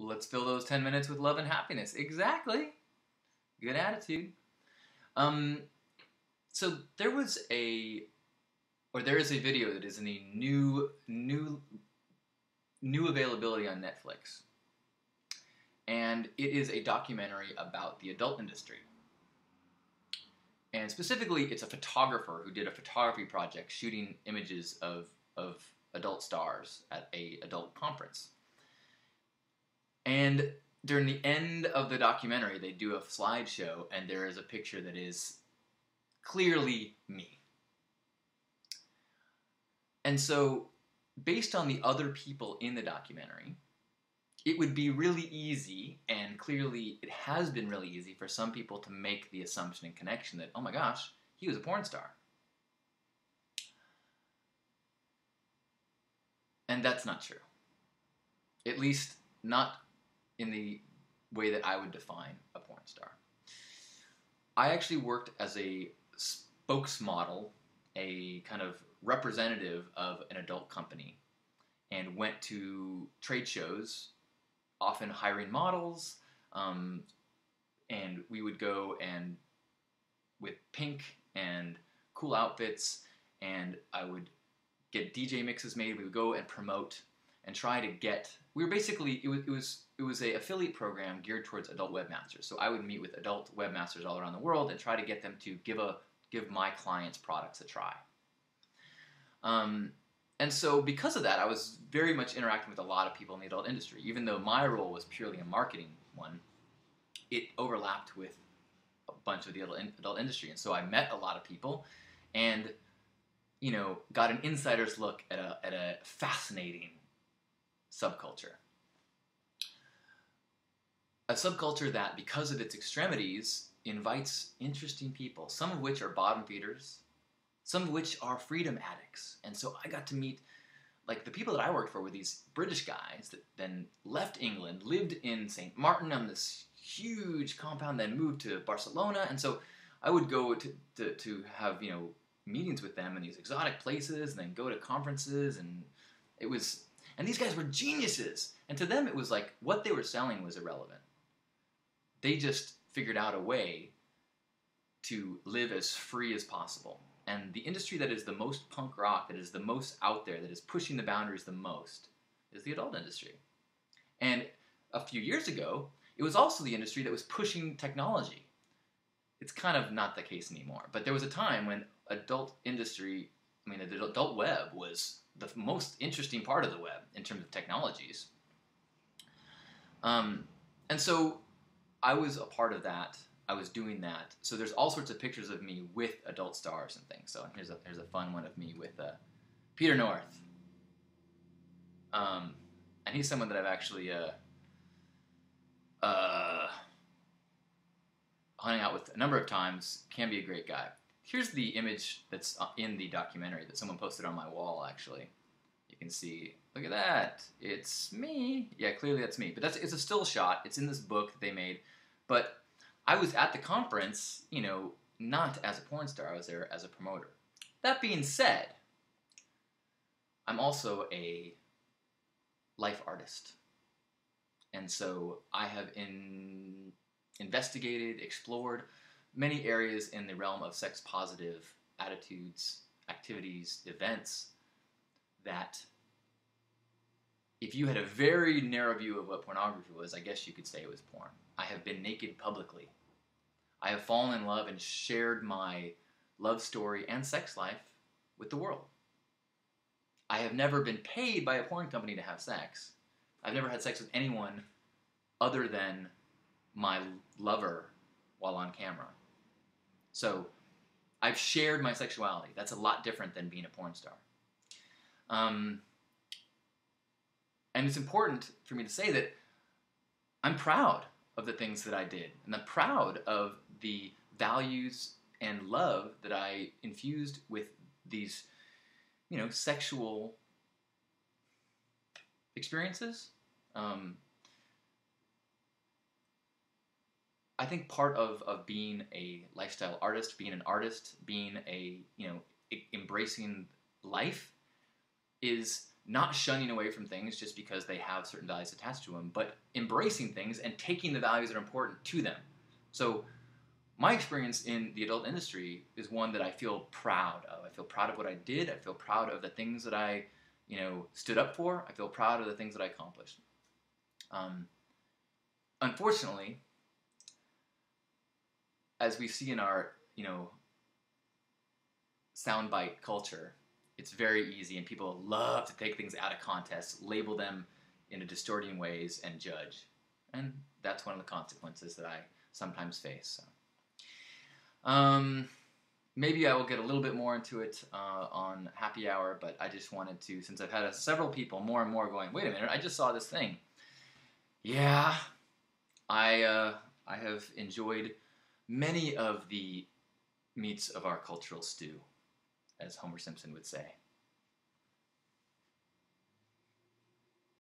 let's fill those 10 minutes with love and happiness. Exactly. Good attitude. Um, so there is a video that is in the new availability on Netflix. And it is a documentary about the adult industry. And specifically, it's a photographer who did a photography project shooting images of adult stars at a adult conference. And during the end of the documentary, they do a slideshow, and there is a picture that is clearly me. And so, based on the other people in the documentary, it would be really easy, and clearly it has been really easy for some people to make the assumption and connection that, oh my gosh, he was a porn star. And that's not true. At least not in the way that I would define a porn star. I actually worked as a spokesmodel, a kind of representative of an adult company, and went to trade shows, often hiring models, and we would go and with pink and cool outfits, and I would get DJ mixes made. We would go and promote and try to get. We were basically it was a affiliate program geared towards adult webmasters. So I would meet with adult webmasters all around the world and try to get them to give my clients' products a try. And so because of that, I was very much interacting with a lot of people in the adult industry. Even though my role was purely a marketing one, it overlapped with a bunch of the adult industry. And so I met a lot of people and, got an insider's look at a fascinating subculture. A subculture that, because of its extremities, invites interesting people, some of which are bottom feeders, some of which are freedom addicts. And so I got to meet, the people that I worked for were these British guys that then left England, lived in St. Martin on this huge compound, then moved to Barcelona. And so I would go to have, meetings with them in these exotic places, and then go to conferences, and these guys were geniuses. And to them, it was like what they were selling was irrelevant. They just figured out a way to live as free as possible. And the industry that is the most punk rock, that is the most out there, that is pushing the boundaries the most, is the adult industry. And a few years ago, it was also the industry that was pushing technology. It's kind of not the case anymore. But there was a time when the adult web was the most interesting part of the web in terms of technologies. And so I was a part of that. I was doing that. So there's all sorts of pictures of me with adult stars and things. So here's a fun one of me with Peter North. And he's someone that I've actually hung out with a number of times. Can be a great guy. Here's the image that's in the documentary that someone posted on my wall, actually. You can see, look at that. It's me. Yeah, clearly that's me. But it's a still shot. It's in this book that they made. But I was at the conference, not as a porn star. I was there as a promoter. That being said, I'm also a life artist. And so I have investigated, explored many areas in the realm of sex-positive attitudes, activities, events that if you had a very narrow view of what pornography was, I guess you could say it was porn. I have been naked publicly. I have fallen in love and shared my love story and sex life with the world. I have never been paid by a porn company to have sex. I've never had sex with anyone other than my lover while on camera. So I've shared my sexuality. That's a lot different than being a porn star. And it's important for me to say that I'm proud of the things that I did. And I'm proud of the values and love that I infused with these, sexual experiences. I think part of being a lifestyle artist, being an artist, being embracing life is not shunning away from things just because they have certain values attached to them, but embracing things and taking the values that are important to them. So my experience in the adult industry is one that I feel proud of. I feel proud of what I did. I feel proud of the things that I, stood up for. I feel proud of the things that I accomplished. Unfortunately, as we see in our, soundbite culture, it's very easy, and people love to take things out of context, label them in distorting ways, and judge. And that's one of the consequences that I sometimes face. So. Maybe I will get a little bit more into it on Happy Hour, but I just wanted to, since I've had several people more and more going, wait a minute, I just saw this thing. Yeah, I have enjoyed many of the meats of our cultural stew, as Homer Simpson would say.